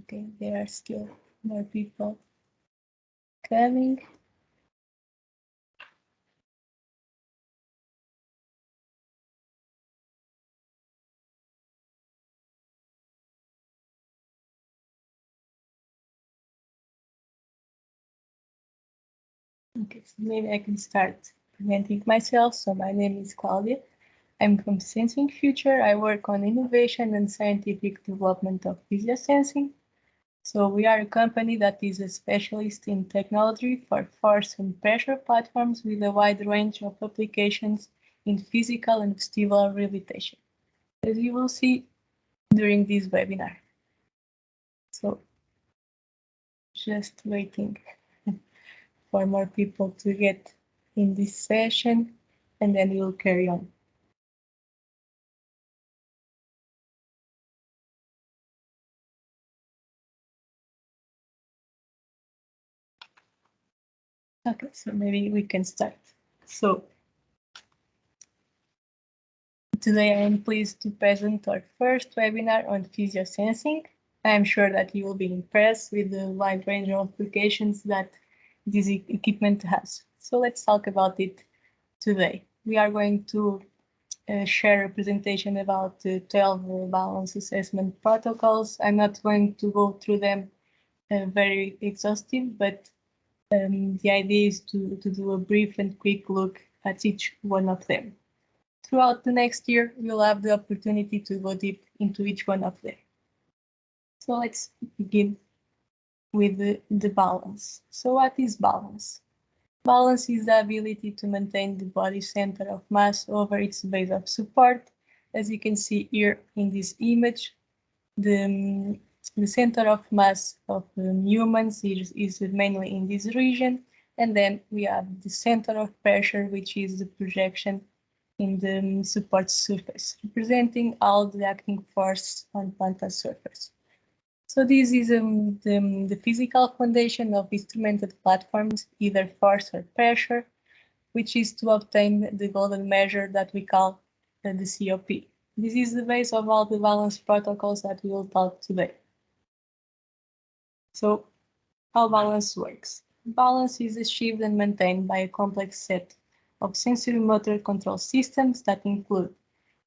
Okay, there are still more people coming. Okay, so maybe I can start presenting myself. So my name is Claudia. I'm from Sensing Future. I work on innovation and scientific development of physiosensing. So we are a company that is a specialist in technology for force and pressure platforms with a wide range of applications in physical and vestibular rehabilitation, as you will see during this webinar. So just waiting for more people to get in this session, and then we'll carry on. Okay, so maybe we can start. So today I am pleased to present our first webinar on physiosensing. I am sure that you will be impressed with the wide range of applications that this equipment has. So let's talk about it today. We are going to share a presentation about the 12 balance assessment protocols. I'm not going to go through them very exhaustive, but the idea is to do a brief and quick look at each one of them. Throughout the next year, we'll have the opportunity to go deep into each one of them. So let's begin with the balance. So what is balance? Balance is the ability to maintain the body center of mass over its base of support. As you can see here in this image, the center of mass of humans is mainly in this region. And then we have the center of pressure, which is the projection in the support surface, representing all the acting force on plantar surface. So this is the physical foundation of instrumented platforms, either force or pressure, which is to obtain the golden measure that we call the COP. This is the base of all the balance protocols that we will talk today. So how balance works? Balance is achieved and maintained by a complex set of sensory motor control systems that include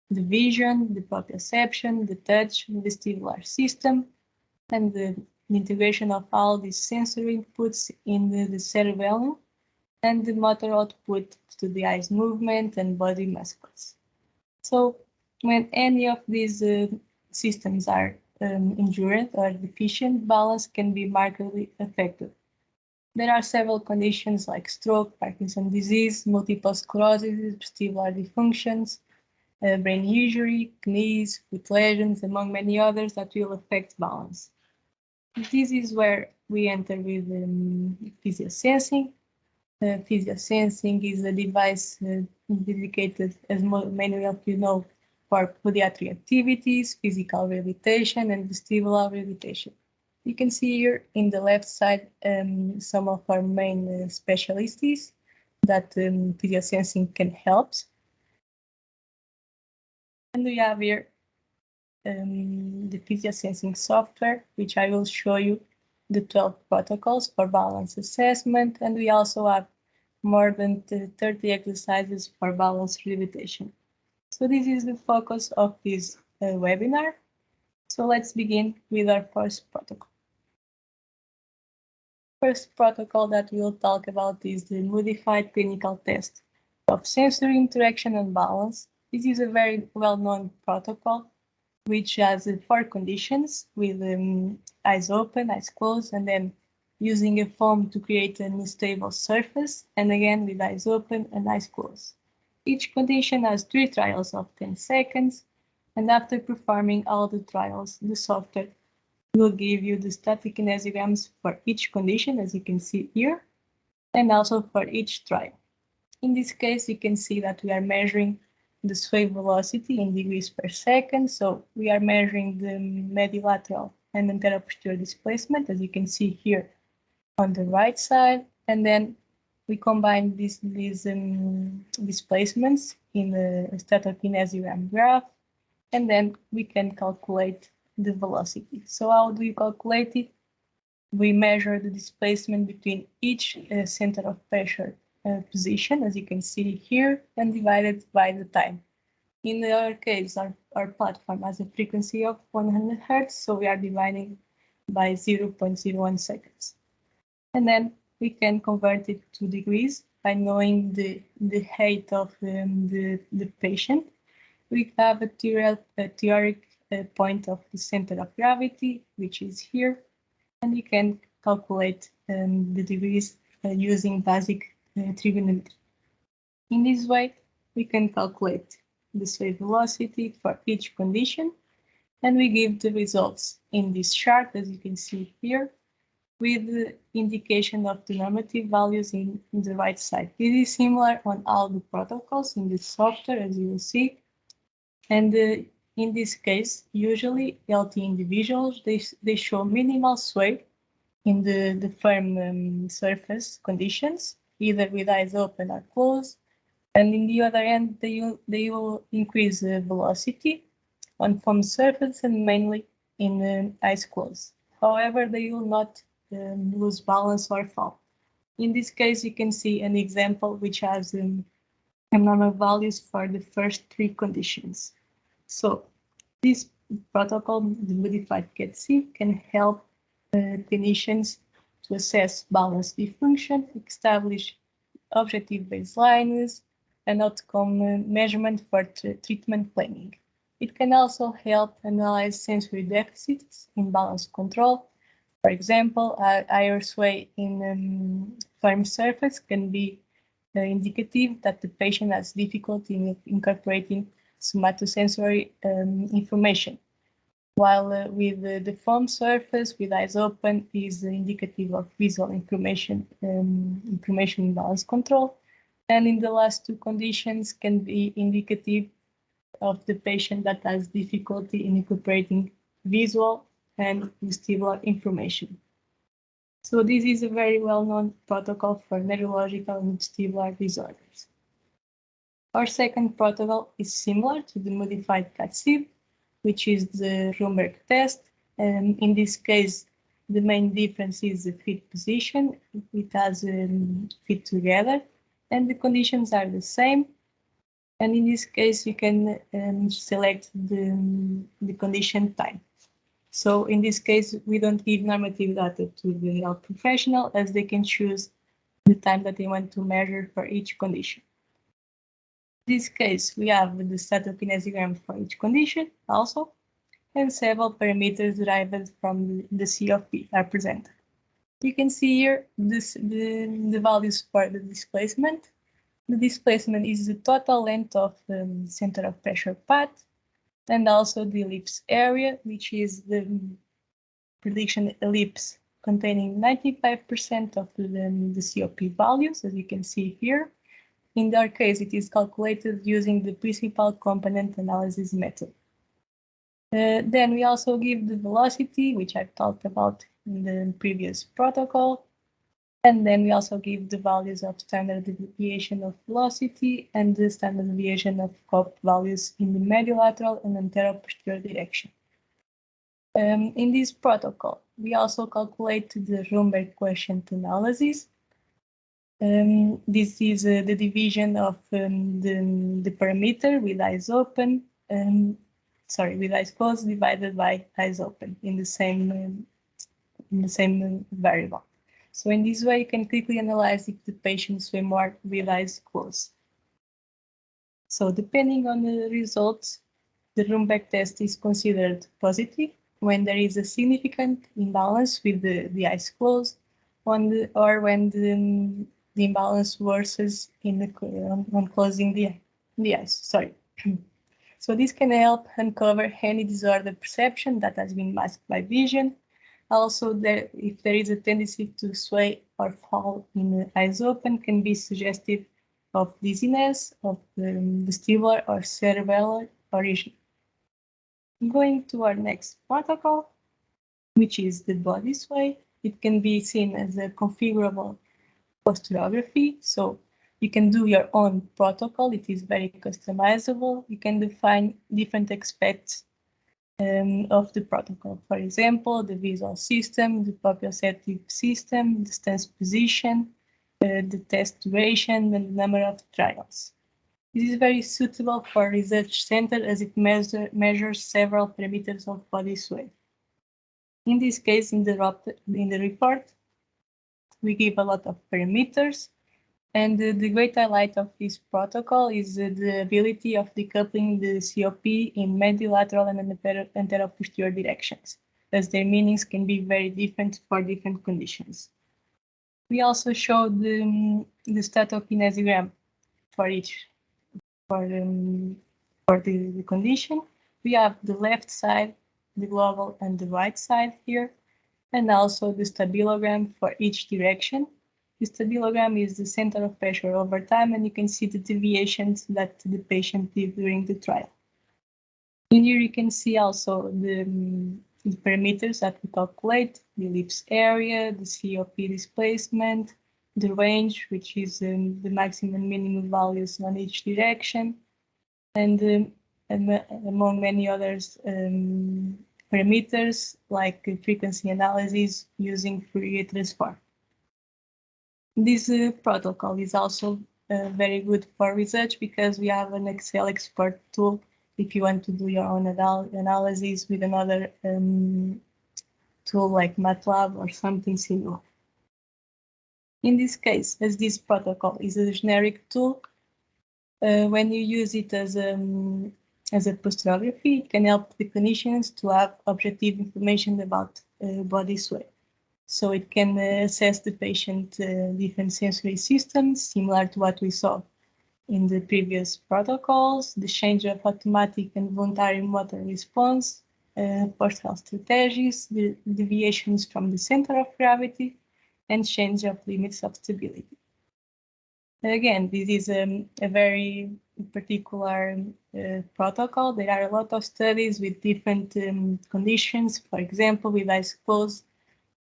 the vision, the proprioception, the touch, the vestibular system, and the integration of all these sensory inputs in the cerebellum and the motor output to the eyes movement and body muscles. So when any of these systems are injured or deficient, balance can be markedly affected. There are several conditions like stroke, Parkinson's disease, multiple sclerosis, vestibular dysfunctions, brain injury, knees, foot lesions, among many others that will affect balance. This is where we enter with physiosensing. Physiosensing is a device dedicated, as many of you know, for podiatry activities, physical rehabilitation, and vestibular rehabilitation. You can see here in the left side some of our main specialties that physiosensing can help. And we have here the physiosensing software, which I will show you the 12 protocols for balance assessment, and we also have more than 30 exercises for balance rehabilitation. So this is the focus of this webinar. So let's begin with our first protocol. First protocol that we'll talk about is the modified clinical test of sensory interaction and balance. This is a very well-known protocol which has 4 conditions with eyes open, eyes closed, and then using a foam to create an unstable surface, and again with eyes open and eyes closed. Each condition has 3 trials of 10 seconds, and after performing all the trials, the software will give you the static kinesiograms for each condition, as you can see here, and also for each trial. In this case, you can see that we are measuring the sway velocity in degrees per second. So we are measuring the medilateral and anteroposterior displacement, as you can see here on the right side. And then we combine these displacements in a statokinesiogram graph. And then we can calculate the velocity. So how do we calculate it? We measure the displacement between each center of pressure position, as you can see here, and divide it by the time. In our case, our platform has a frequency of 100 Hertz, so we are dividing by 0.01 seconds. And then we can convert it to degrees by knowing the height of the patient. We have a theoretic point of the center of gravity, which is here, and we can calculate the degrees using basic trigonometry. In this way, we can calculate the sway velocity for each condition, and we give the results in this chart, as you can see here, with the indication of the normative values in the right side. This is similar on all the protocols in this software, as you will see. And in this case, usually healthy individuals, they show minimal sway in the firm surface conditions, either with eyes open or closed. And in the other end, they will increase the velocity on foam surface and mainly in eyes closed. However, they will not lose balance or fall. In this case, you can see an example which has abnormal values for the first three conditions. So this protocol, the modified CAT-SIB, can help clinicians to assess balance dysfunction, establish objective baselines, and outcome measurement for treatment planning. It can also help analyze sensory deficits in balance control. For example, higher sway in firm surface can be indicative that the patient has difficulty in incorporating somatosensory information, while with the foam surface with eyes open is indicative of visual information in balance control. And in the last two conditions can be indicative of the patient that has difficulty in incorporating visual and vestibular information. So this is a very well-known protocol for neurological and vestibular disorders. Our second protocol is similar to the modified CAT-SIB, which is the Romberg test. And in this case, the main difference is the feet position. It has feet together, and the conditions are the same. And in this case, you can select the condition time. So in this case, we don't give normative data to the health professional, as they can choose the time that they want to measure for each condition. In this case, we have the statokinesigram for each condition also, and several parameters derived from the COP are presented. You can see here the values for the displacement. The displacement is the total length of the center of pressure path, and also the ellipse area, which is the prediction ellipse containing 95% of the COP values, as you can see here. In our case, it is calculated using the principal component analysis method. Then we also give the velocity, which I've talked about in the previous protocol. And then we also give the values of standard deviation of velocity and the standard deviation of COP values in the mediolateral and anteroposterior direction. In this protocol, we also calculate the Romberg quotient analysis. This is the division of the parameter with eyes open, with eyes closed divided by eyes open in the same variable. So in this way, you can quickly analyze if the patient sway more with eyes closed. So depending on the results, the Romberg test is considered positive when there is a significant imbalance with the eyes closed, or when the imbalance worsens on closing the eyes. Sorry. So this can help uncover any disorder perception that has been masked by vision. Also, if there is a tendency to sway or fall in the eyes open, can be suggestive of dizziness, of vestibular or cerebellar origin. Going to our next protocol, which is the body sway. It can be seen as a configurable posturography. So you can do your own protocol. It is very customizable. You can define different aspects of the protocol. For example, the visual system, the proprioceptive system, the stance position, the test duration, and the number of trials. This is very suitable for research center as it measures several parameters of body sway. In this case, in the report, we give a lot of parameters, and the great highlight of this protocol is the ability of decoupling the COP in medilateral and anteroposterior directions, as their meanings can be very different for different conditions. We also showed the statokinesiogram for each for the condition. We have the left side, the global, and the right side here, and also the stabilogram for each direction. The stabilogram is the center of pressure over time, and you can see the deviations that the patient did during the trial. In here, you can see also the parameters that we calculate, the ellipse area, the COP displacement, the range, which is the maximum and minimum values on each direction, and among many others parameters like frequency analysis using Fourier transform. This protocol is also very good for research because we have an Excel export tool if you want to do your own analysis with another tool like MATLAB or something similar. In this case, as this protocol is a generic tool, when you use it as a posterography, it can help the clinicians to have objective information about body sway. So it can assess the patient different sensory systems, similar to what we saw in the previous protocols, the change of automatic and voluntary motor response, postural strategies, the deviations from the center of gravity, and change of limits of stability. Again, this is a very particular protocol. There are a lot of studies with different conditions. For example, with iSuppose,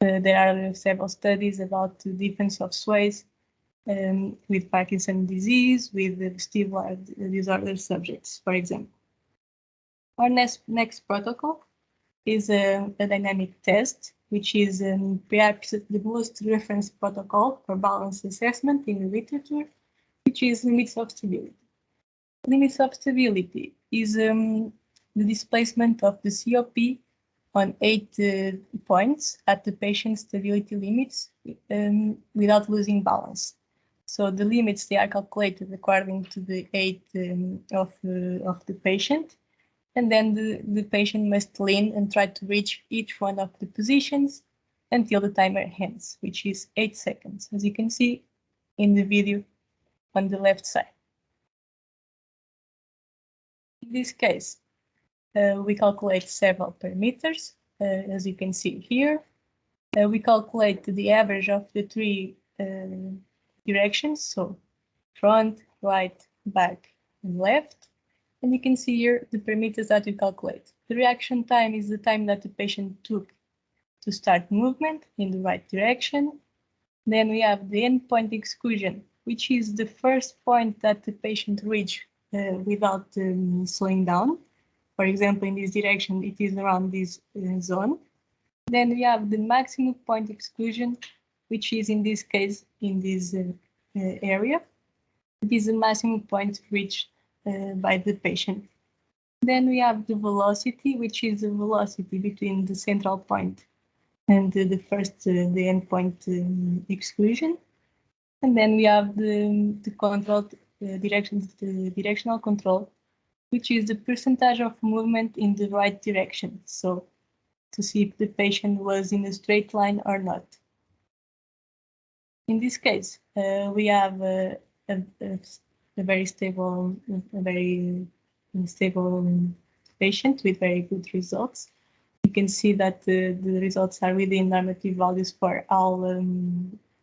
there are several studies about the difference of sways with Parkinson's disease, with vestibular disorder subjects, for example. Our next protocol is a dynamic test, which is perhaps the most referenced protocol for balance assessment in the literature, which is limits of stability. Limits of stability is the displacement of the COP on 8 points at the patient's stability limits without losing balance. So the limits, they are calculated according to the 8 of the patient. And then the patient must lean and try to reach each one of the positions until the timer ends, which is 8 seconds, as you can see in the video on the left side. In this case, we calculate several parameters, as you can see here. We calculate the average of the 3 directions, so front, right, back, and left. And you can see here the parameters that we calculate. The reaction time is the time that the patient took to start movement in the right direction. Then we have the endpoint exclusion, which is the first point that the patient reached without slowing down. For example, in this direction, it is around this zone. Then we have the maximum point exclusion, which is in this case in this area. It is the maximum point reached by the patient. Then we have the velocity, which is the velocity between the central point and the endpoint exclusion. And then we have the control directional control, which is the percentage of movement in the right direction. So to see if the patient was in a straight line or not. In this case, we have a very stable patient with very good results. You can see that the results are within normative values for all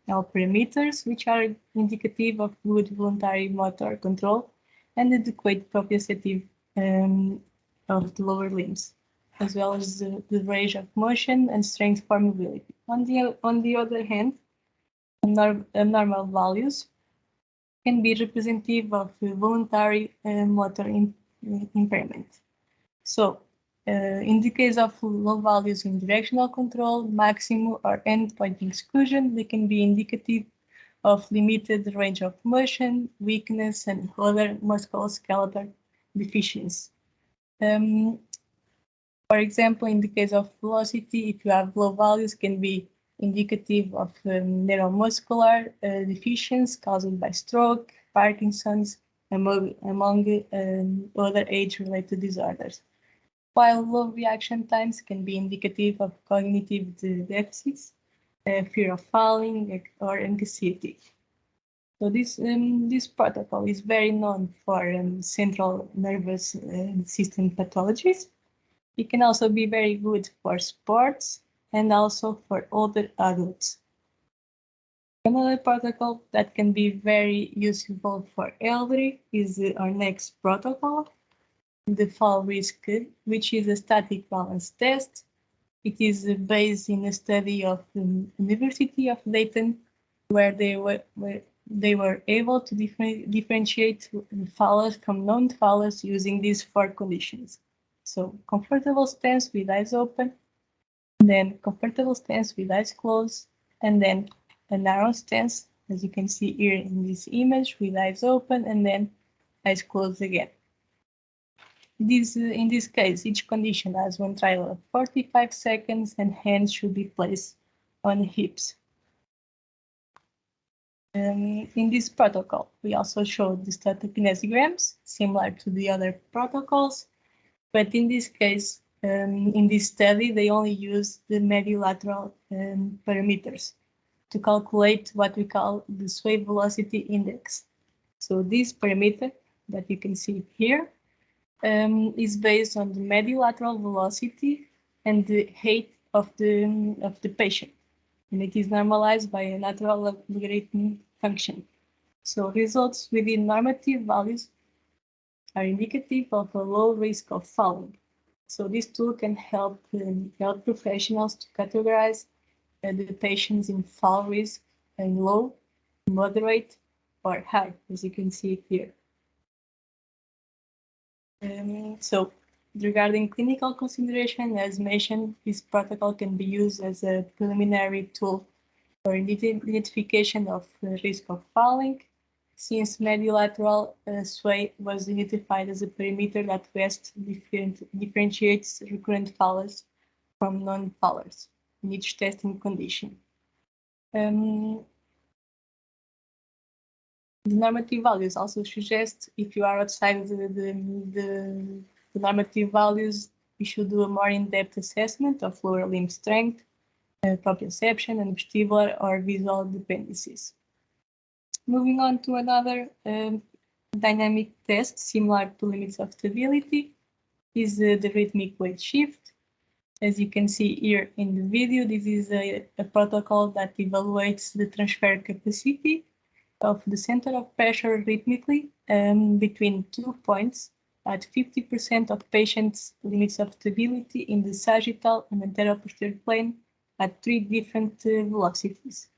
parameters, which are indicative of good voluntary motor control and adequate proprioceptive of the lower limbs, as well as the range of motion and strength for mobility. On the other hand, abnormal values can be representative of voluntary motor impairment. So In the case of low values in directional control, maximum or endpoint exclusion, they can be indicative of limited range of motion, weakness, and other musculoskeletal deficiencies. For example, in the case of velocity, if you have low values, can be indicative of neuromuscular deficiency caused by stroke, Parkinson's, among other age-related disorders. While low reaction times can be indicative of cognitive deficits, fear of falling, or anxiety. So this protocol is very known for central nervous system pathologies. It can also be very good for sports and also for older adults. Another protocol that can be very useful for elderly is our next protocol, the fall risk, which is a static balance test. It is based in a study of the University of Dayton, where they were able to differentiate fallers from non-fallers using these 4 conditions. So comfortable stance with eyes open, then comfortable stance with eyes closed, and then a narrow stance, as you can see here in this image, with eyes open and then eyes closed again. In this case, each condition has one trial of 45 seconds and hands should be placed on hips. In this protocol, we also showed the statokinesiograms, similar to the other protocols, but in this case, in this study, they only use the mediolateral parameters to calculate what we call the sway velocity index. So this parameter that you can see here is based on the mediolateral velocity and the height of the patient, and it is normalized by a natural logarithm function. So results within normative values are indicative of a low risk of falling. So this tool can help health professionals to categorize the patients in fall risk and low, moderate, or high, as you can see here. So regarding clinical consideration, as mentioned, this protocol can be used as a preliminary tool for identification of risk of falling, since mediolateral sway was identified as a parameter that best differentiates recurrent fallers from non-fallers in each testing condition. The normative values also suggest if you are outside the normative values, you should do a more in-depth assessment of lower limb strength, proprioception, and vestibular or visual dependencies. Moving on to another dynamic test similar to limits of stability is the rhythmic weight shift. As you can see here in the video, this is a protocol that evaluates the transfer capacity of the center of pressure rhythmically between 2 points at 50% of patients' limits of stability in the sagittal and anteroposterior plane at 3 different velocities: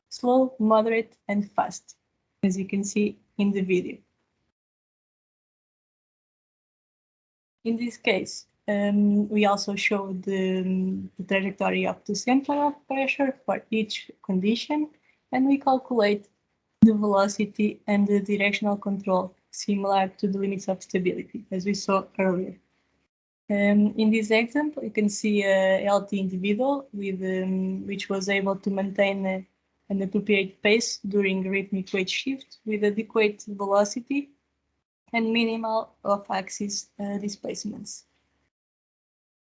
slow, moderate, and fast, as you can see in the video. In this case, we also show the trajectory of the center of pressure for each condition, and we calculate the velocity and the directional control, similar to the limits of stability, as we saw earlier. In this example, you can see a healthy individual with, which was able to maintain an appropriate pace during rhythmic weight shift with adequate velocity and minimal off-axis displacements.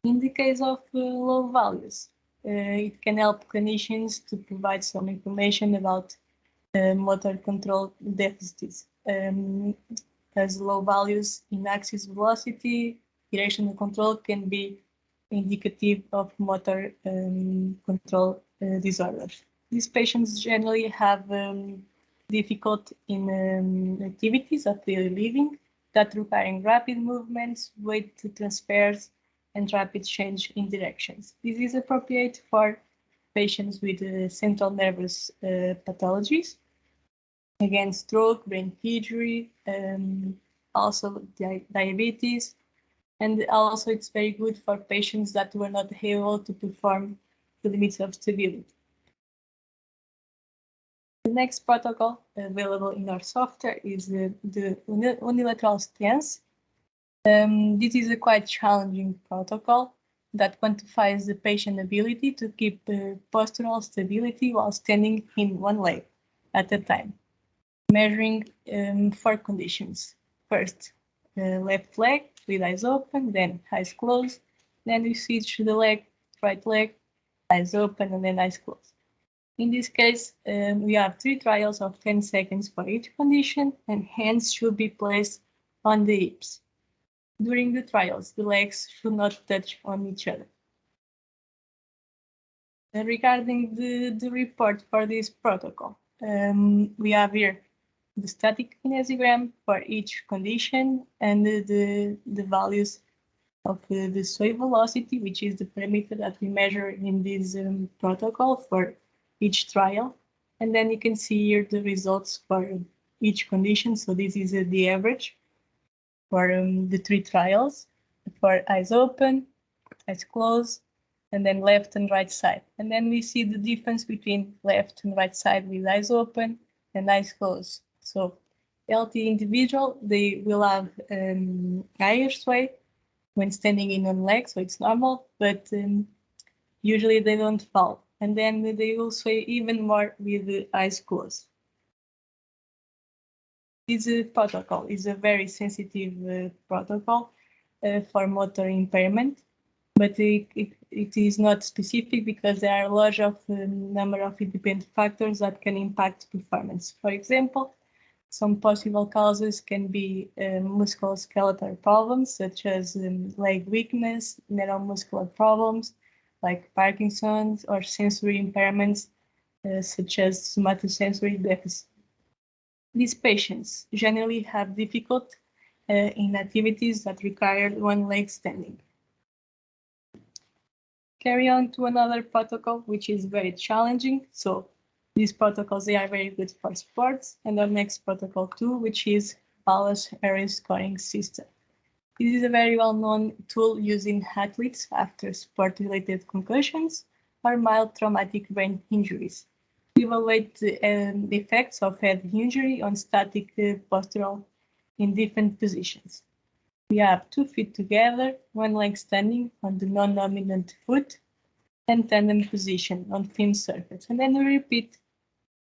In the case of low values, it can help clinicians to provide some information about motor control deficits, as low values in axis velocity, directional control can be indicative of motor control disorders. These patients generally have difficulty in activities of daily living that requiring rapid movements, weight transfers, and rapid change in directions. This is appropriate for patients with central nervous pathologies, again, stroke, brain injury, also diabetes, And also it's very good for patients that were not able to perform the limits of stability. The next protocol available in our software is the unilateral stance. This is a quite challenging protocol that quantifies the patient ability to keep postural stability while standing in one leg at a time, measuring 4 conditions. First, left leg with eyes open, then eyes closed. Then we switch to the right leg, eyes open, and then eyes closed. In this case, we have 3 trials of 10 seconds for each condition, and hands should be placed on the hips. During the trials, the legs should not touch on each other. Regarding the report for this protocol, we have here the static kinesiogram for each condition and the values of the sway velocity, which is the parameter that we measure in this protocol for each trial. And then you can see here the results for each condition. So this is the average for the 3 trials, for eyes open, eyes closed, and then left and right side. And then we see the difference between left and right side with eyes open and eyes closed. So healthy individual, they will have higher sway when standing in one leg, so it's normal, but usually they don't fall. And then they will sway even more with the eyes closed. This protocol is a very sensitive protocol for motor impairment, but it is not specific because there are a large number of independent factors that can impact performance. For example, some possible causes can be musculoskeletal problems such as leg weakness, neuromuscular problems like Parkinson's, or sensory impairments such as somatosensory deficit. These patients generally have difficulty in activities that require one leg standing. Carry on to another protocol, which is very challenging. So these protocols, they are very good for sports. And our next protocol 2, which is Wallace Area Scoring System. This is a very well-known tool used in athletes after sport-related concussions or mild traumatic brain injuries to evaluate the effects of head injury on static postural in different positions. We have 2 feet together, one leg standing on the non-dominant foot, and tandem position on firm surface. And then we repeat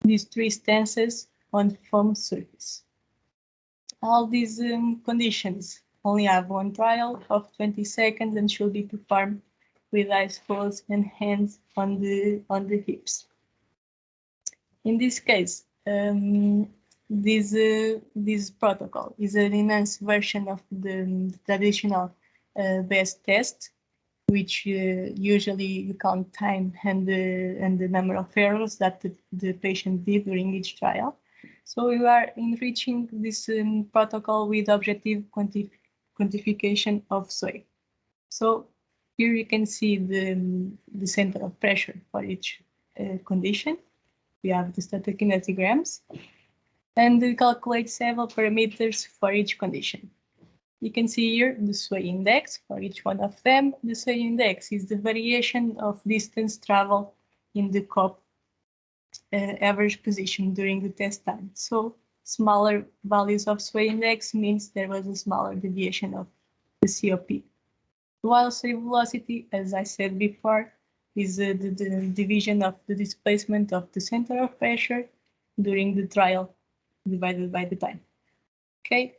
these 3 stances on foam surface. All these conditions only have one trial of 20 seconds and should be performed with eyes closed and hands on the hips. In this case, this protocol is an enhanced version of the traditional BEST test, which usually you count time and the number of errors that the patient did during each trial. So we are enriching this protocol with objective quantification of sway. So here you can see the center of pressure for each condition. We have the static kinesiograms, and we calculate several parameters for each condition. You can see here the sway index for each one of them. The sway index is the variation of distance traveled in the COP average position during the test time. So smaller values of sway index means there was a smaller deviation of the COP. While sway velocity, as I said before, is the division of the displacement of the center of pressure during the trial divided by the time. Okay.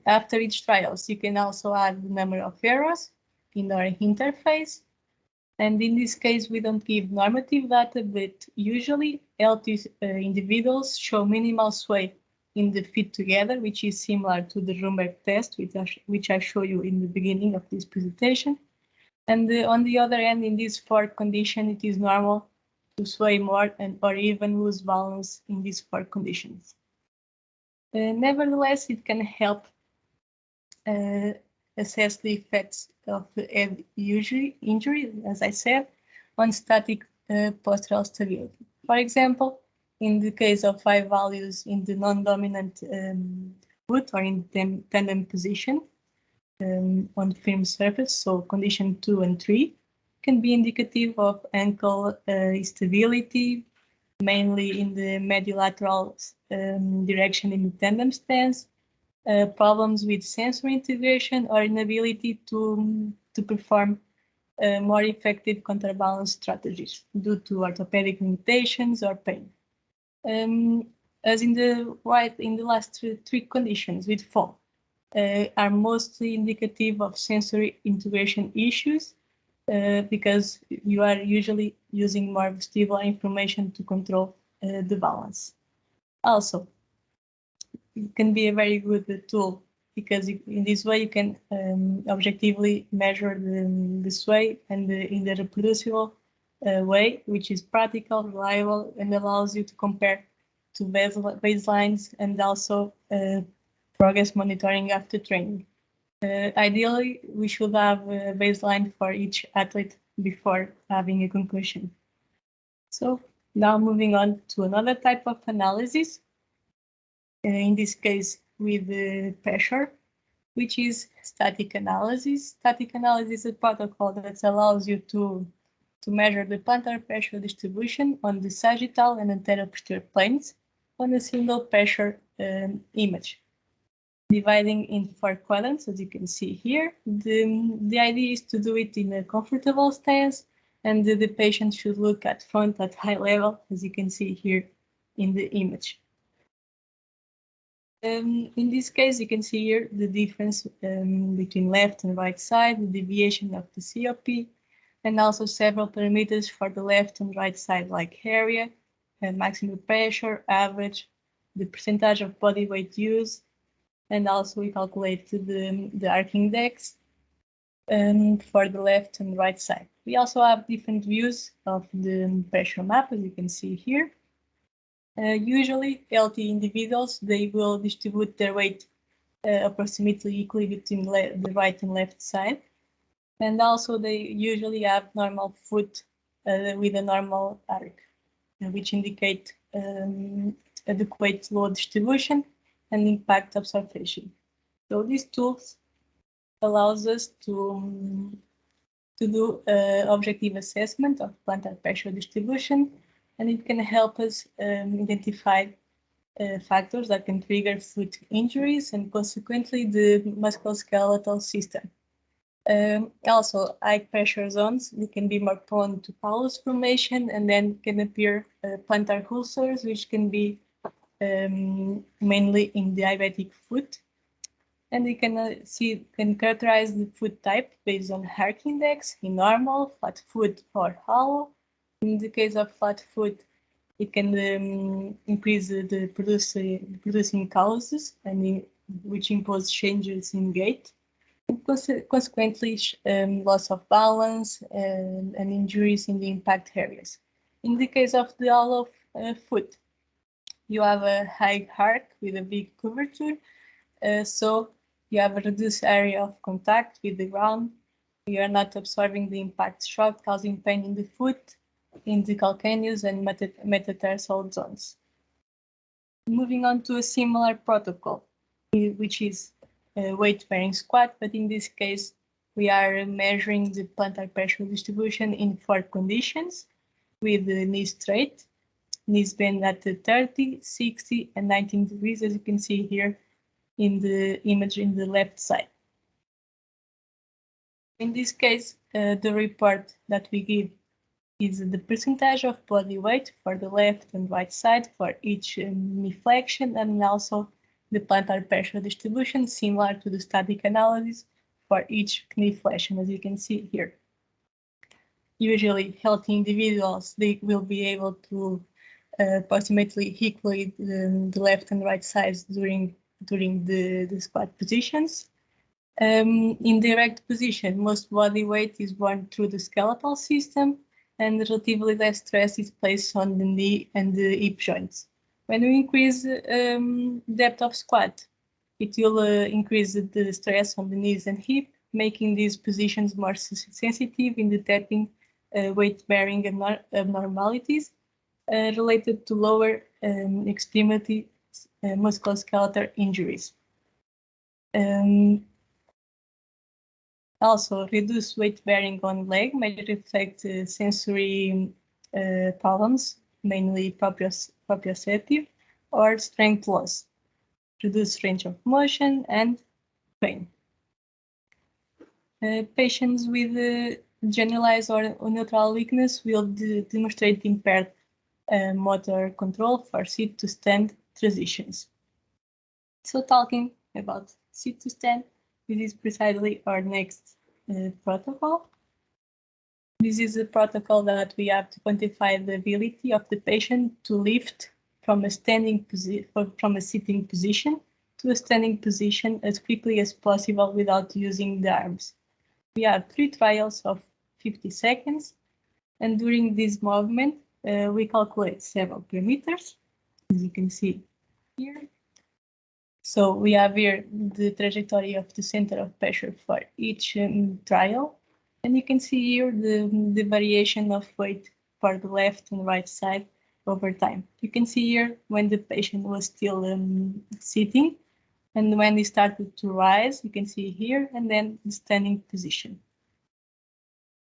After each trials, you can also add the number of errors in our interface. And in this case, we don't give normative data, but usually healthy individuals show minimal sway in the feet together, which is similar to the Rumberg test, which I show you in the beginning of this presentation. And on the other hand, in this 4 condition, it is normal to sway more or even lose balance in these 4 conditions. Nevertheless, it can help assess the effects of head injury, as I said, on static postural stability. For example, in the case of high values in the non-dominant foot or in tandem position, on firm surface, so condition 2 and 3, can be indicative of ankle instability, mainly in the mediolateral direction in the tandem stance, problems with sensory integration or inability to perform more effective counterbalance strategies due to orthopedic limitations or pain. As in the last three conditions with foam, are mostly indicative of sensory integration issues because you are usually using more vestibular information to control the balance. Also, it can be a very good tool because in this way you can objectively measure the sway and in the reproducible way, which is practical, reliable, and allows you to compare to baselines and also progress monitoring after training. Ideally, we should have a baseline for each athlete before having a conclusion. So now moving on to another type of analysis, in this case with the pressure, which is static analysis. Static analysis is a protocol that allows you to measure the plantar pressure distribution on the sagittal and anterior posterior planes on a single pressure image, dividing in 4 quadrants, as you can see here. The idea is to do it in a comfortable stance, and the patient should look at front at high level, as you can see here in the image. In this case, you can see here the difference between left and right side, the deviation of the COP, and also several parameters for the left and right side, like area, maximum pressure, average, the percentage of body weight used, and also we calculate the arc index for the left and right side. We also have different views of the pressure map, as you can see here. Usually, healthy individuals, they will distribute their weight approximately equally between the right and left side. And also, they usually have normal foot with a normal arc, which indicate adequate load distribution and impact observation. So these tools allows us to do objective assessment of plantar pressure distribution, and it can help us identify factors that can trigger foot injuries and consequently the musculoskeletal system. Also, high pressure zones, they can be more prone to talus formation, and then can appear plantar ulcers, which can be mainly in diabetic foot. And we can can characterize the foot type based on arc index in normal, flat foot, or hollow. In the case of flat foot, it can increase the producing calluses, and which impose changes in gait, and consequently loss of balance and injuries in the impact areas. In the case of the hollow foot, you have a high arc with a big curvature, so you have a reduced area of contact with the ground. You are not absorbing the impact shock, causing pain in the foot, in the calcaneus and metatarsal zones. Moving on to a similar protocol, which is a weight-bearing squat, but in this case, we are measuring the plantar pressure distribution in 4 conditions, with the knees straight, knees bent at 30, 60, and 19 degrees, as you can see here in the image in the left side. In this case, the report that we give is the percentage of body weight for the left and right side for each knee flexion, and also the plantar pressure distribution, similar to the static analysis for each knee flexion, as you can see here. Usually, healthy individuals, they will be able to approximately equally the left and right sides during the squat positions. In the erect position, most body weight is borne through the skeletal system, and relatively less stress is placed on the knee and the hip joints. When we increase depth of squat, it will increase the stress on the knees and hip, making these positions more sensitive in detecting weight-bearing abnormalities related to lower extremity musculoskeletal injuries. Also, reduced weight bearing on leg may reflect sensory problems, mainly proprioceptive or strength loss, reduced range of motion, and pain. Patients with generalized or neutral weakness will demonstrate impaired motor control for sit-to-stand transitions. So talking about sit-to-stand, this is precisely our next protocol. This is a protocol that we have to quantify the ability of the patient to lift from a sitting position to a standing position as quickly as possible without using the arms. We have 3 trials of 50 seconds, and during this movement, we calculate several parameters, as you can see here. So we have here the trajectory of the center of pressure for each trial. And you can see here the variation of weight for the left and right side over time. You can see here when the patient was still sitting, and when he started to rise, you can see here, and then the standing position.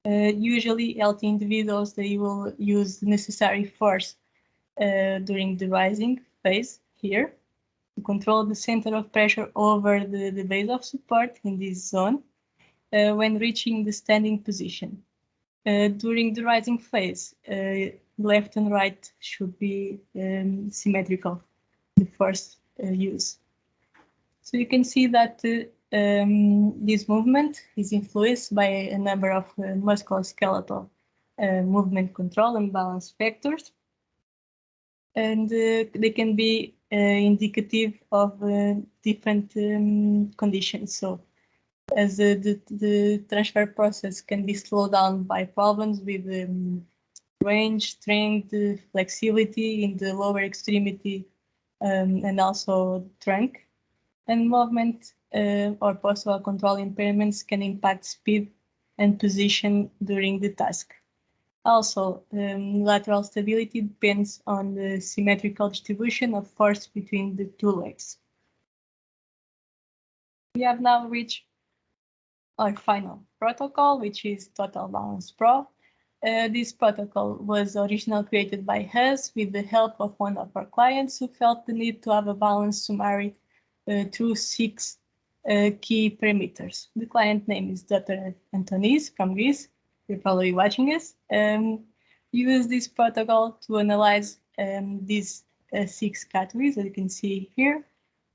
Usually healthy individuals, they will use the necessary force during the rising phase here to control the center of pressure over the base of support in this zone when reaching the standing position. During the rising phase, left and right should be symmetrical, the force use. So you can see that this movement is influenced by a number of musculoskeletal movement control and balance factors, and they can be indicative of different conditions. So as the transfer process can be slowed down by problems with range, strength, flexibility in the lower extremity, and also trunk. And movement or postural control impairments can impact speed and position during the task. Also, lateral stability depends on the symmetrical distribution of force between the 2 legs. We have now reached our final protocol, which is Total Balance Pro. This protocol was originally created by us with the help of one of our clients who felt the need to have a balanced summary through 6 key parameters. The client name is Dr. Antonis from Greece. You're probably watching us. Use this protocol to analyze these 6 categories that you can see here.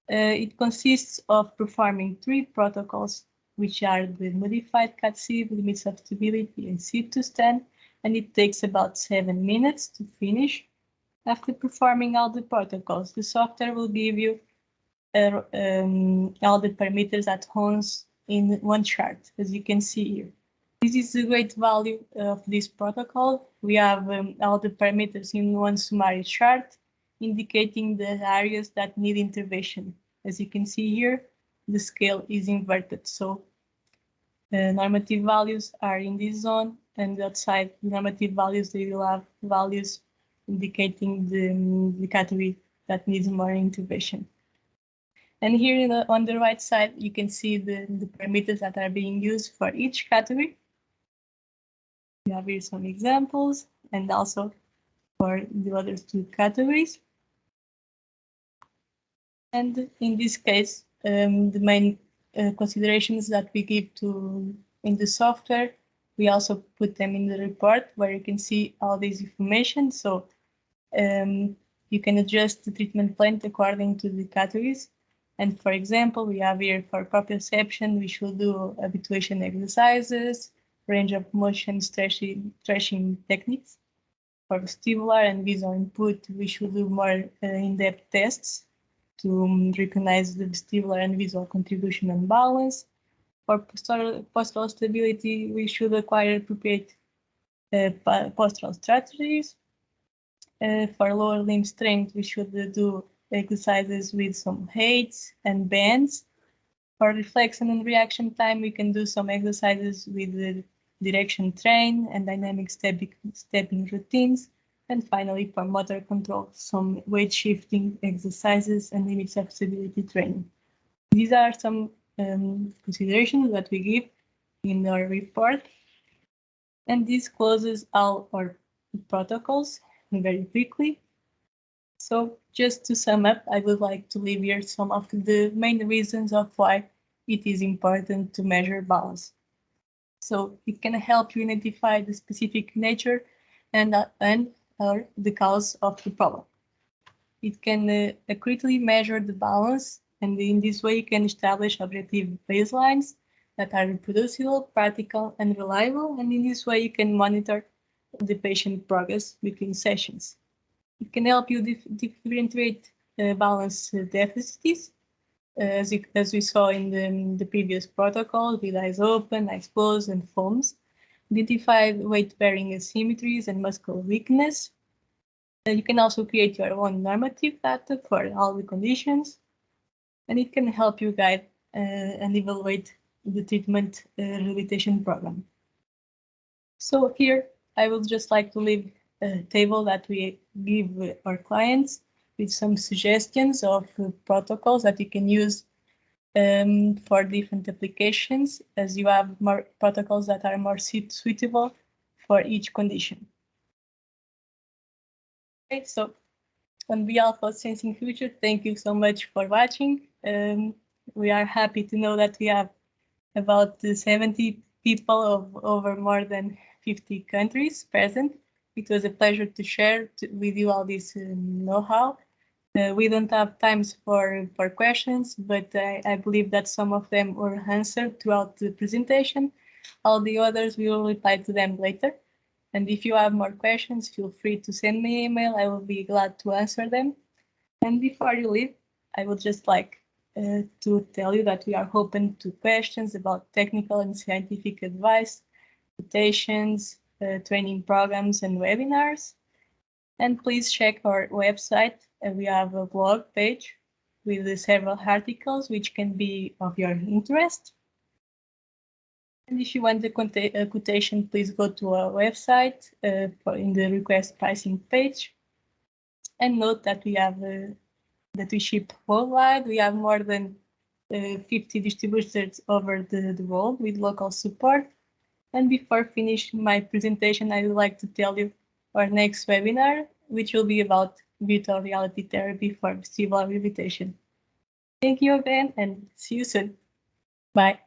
It consists of performing 3 protocols, which are the modified CAT-SIB, limits of stability, and sit-to-stand, and it takes about 7 minutes to finish. After performing all the protocols, the software will give you all the parameters at once in one chart, as you can see here. This is the great value of this protocol. We have all the parameters in one summary chart, indicating the areas that need intervention. As you can see here, the scale is inverted. So normative values are in this zone, and outside the normative values, they will have values indicating the category that needs more intervention. And here on the right side, you can see the parameters that are being used for each category. We have here some examples, and also for the other 2 categories. And in this case, the main considerations that we give in the software, we also put them in the report where you can see all this information. So you can adjust the treatment plan according to the categories. And for example, we have here for proprioception, we should do habituation exercises, range of motion stretching techniques. For vestibular and visual input, we should do more in-depth tests to recognize the vestibular and visual contribution and balance. For postural stability, we should acquire appropriate postural strategies. For lower limb strength, we should do exercises with some heights and bends. For reflection and reaction time, we can do some exercises with the direction train and dynamic stepping routines. And finally, for motor control, some weight shifting exercises and limits of stability training. These are some considerations that we give in our report. And this closes all our protocols very quickly. So just to sum up, I would like to leave here some of the main reasons of why it is important to measure balance. So it can help you identify the specific nature and or the cause of the problem. It can accurately measure the balance, and in this way you can establish objective baselines that are reproducible, practical, and reliable, and in this way you can monitor the patient progress between sessions. It can help you differentiate balance deficits, as we saw in the previous protocol, with eyes open, eyes closed, and foams. Identify weight-bearing asymmetries and muscle weakness. You can also create your own normative data for all the conditions, and it can help you guide and evaluate the treatment rehabilitation program. So here, I would just like to leave a table that we give our clients with some suggestions of protocols that you can use for different applications, as you have more protocols that are more suitable for each condition. Okay, so on behalf of Sensing Future, thank you so much for watching. We are happy to know that we have about 70 people of over more than 50 countries present. It was a pleasure to share with you all this know-how. We don't have times for questions, but I believe that some of them were answered throughout the presentation. All the others, we will reply to them later. And if you have more questions, feel free to send me an email. I will be glad to answer them. And before you leave, I would just like to tell you that we are open to questions about technical and scientific advice, quotations, training programs, and webinars. And please check our website. We have a blog page with several articles which can be of your interest. And if you want a quotation, please go to our website in the request pricing page. And note that we have that we ship worldwide. We have more than 50 distributors over the world with local support. And before finishing my presentation, I would like to tell you our next webinar, which will be about virtual reality therapy for vestibular rehabilitation. Thank you again, and see you soon. Bye.